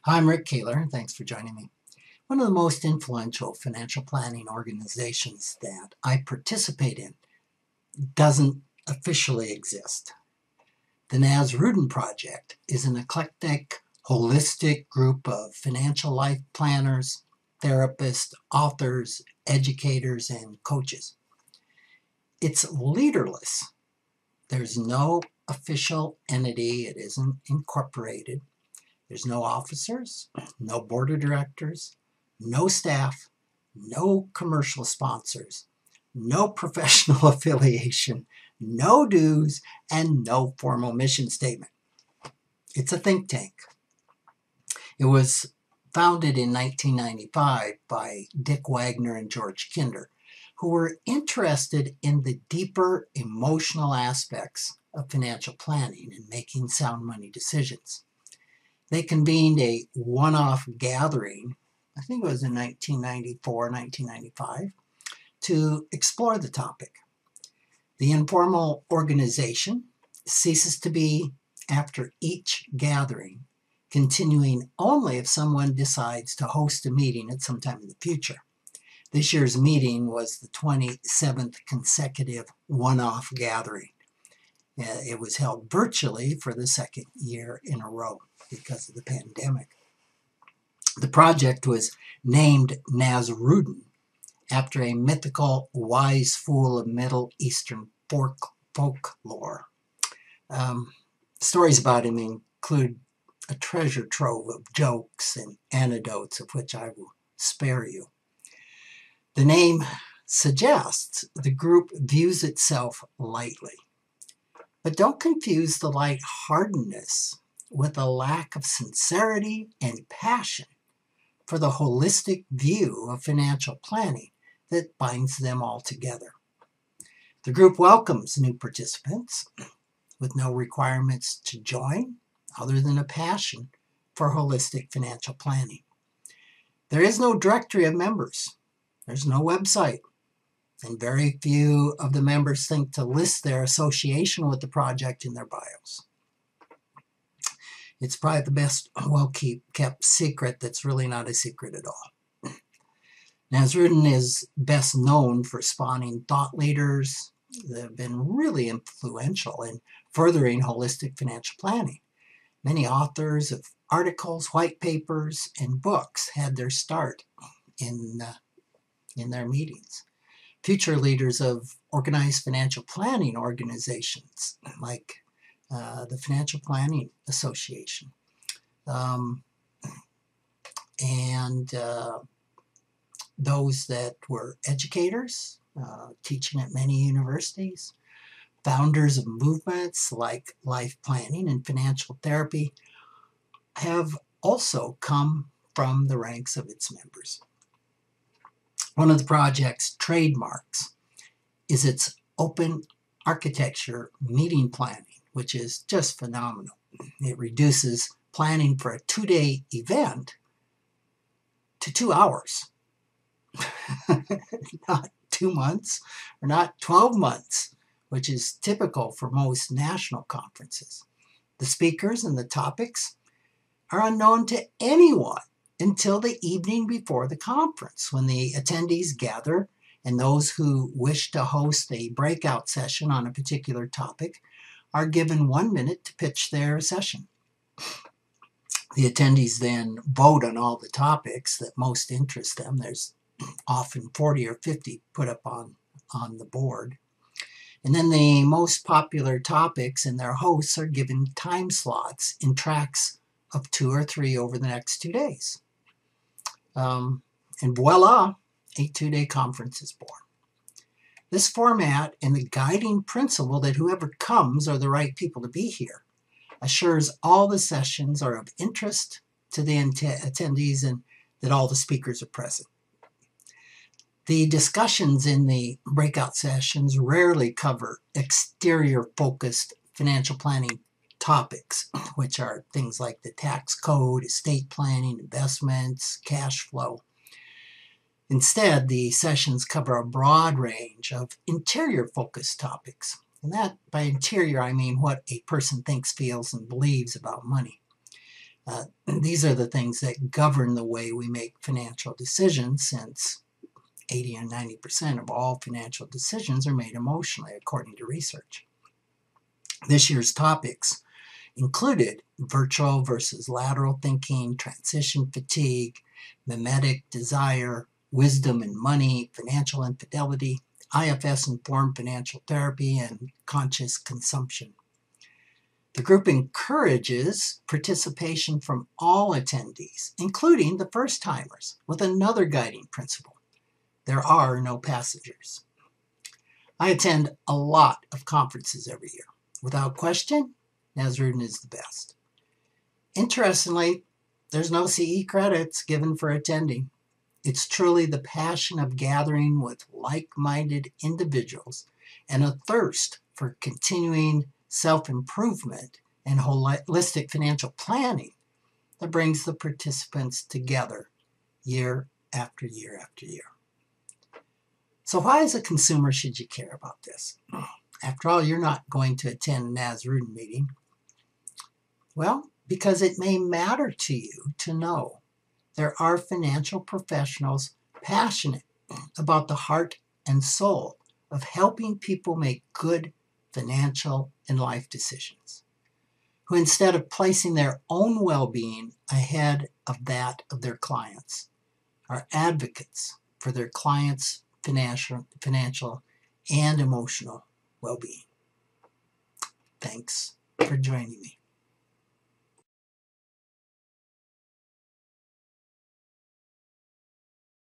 Hi, I'm Rick Kahler. Thanks for joining me. One of the most influential financial planning organizations that I participate in doesn't officially exist. The Nazrudin Project is an eclectic, holistic group of financial life planners, therapists, authors, educators, and coaches. It's leaderless. There's no official entity. It isn't incorporated. There's no officers, no board of directors, no staff, no commercial sponsors, no professional affiliation, no dues, and no formal mission statement. It's a think tank. It was founded in 1995 by Dick Wagner and George Kinder, who were interested in the deeper emotional aspects of financial planning and making sound money decisions. They convened a one-off gathering, I think it was in 1994, 1995, to explore the topic. The informal organization ceases to be after each gathering, continuing only if someone decides to host a meeting at some time in the future. This year's meeting was the 27th consecutive one-off gathering. It was held virtually for the second year in a row because of the pandemic. The project was named Nazrudin after a mythical wise fool of Middle Eastern folklore. Stories about him include a treasure trove of jokes and anecdotes of which I will spare you. The name suggests the group views itself lightly. But don't confuse the lightheartedness with a lack of sincerity and passion for the holistic view of financial planning that binds them all together. The group welcomes new participants with no requirements to join other than a passion for holistic financial planning. There is no directory of members. There's no website. And very few of the members think to list their association with the project in their bios. It's probably the best well-kept secret that's really not a secret at all. Nazrudin is best known for spawning thought leaders that have been really influential in furthering holistic financial planning. Many authors of articles, white papers, and books had their start in their meetings. Future leaders of organized financial planning organizations like the Financial Planning Association and those that were educators, teaching at many universities, founders of movements like life planning and financial therapy have also come from the ranks of its members. One of the project's trademarks is its open architecture meeting planning, which is just phenomenal. It reduces planning for a 2-day event to 2 hours. Not 2 months or not 12 months, which is typical for most national conferences. The speakers and the topics are unknown to anyone until the evening before the conference, when the attendees gather and those who wish to host a breakout session on a particular topic are given 1 minute to pitch their session. The attendees then vote on all the topics that most interest them. There's often 40 or 50 put up on the board. And then the most popular topics and their hosts are given time slots in tracks of 2 or 3 over the next 2 days. And voila, a 2-day conference is born. This format and the guiding principle that whoever comes are the right people to be here assures all the sessions are of interest to the attendees and that all the speakers are present. The discussions in the breakout sessions rarely cover exterior-focused financial planning topics, which are things like the tax code, estate planning, investments, cash flow. Instead, the sessions cover a broad range of interior-focused topics. And that, by interior, I mean what a person thinks, feels, and believes about money. These are the things that govern the way we make financial decisions, since 80 and 90% of all financial decisions are made emotionally, according to research. This year's topics included virtual versus lateral thinking, transition fatigue, mimetic desire, wisdom and money, financial infidelity, IFS-informed financial therapy, and conscious consumption. The group encourages participation from all attendees, including the first-timers, with another guiding principle: there are no passengers. I attend a lot of conferences every year. Without question, Nazrudin is the best. Interestingly, there's no CE credits given for attending. It's truly the passion of gathering with like-minded individuals and a thirst for continuing self-improvement and holistic financial planning that brings the participants together year after year after year. So why, as a consumer, should you care about this? After all, you're not going to attend a Nazrudin meeting. Well, because it may matter to you to know there are financial professionals passionate about the heart and soul of helping people make good financial and life decisions, who, instead of placing their own well-being ahead of that of their clients, are advocates for their clients' financial and emotional well-being. Thanks for joining me.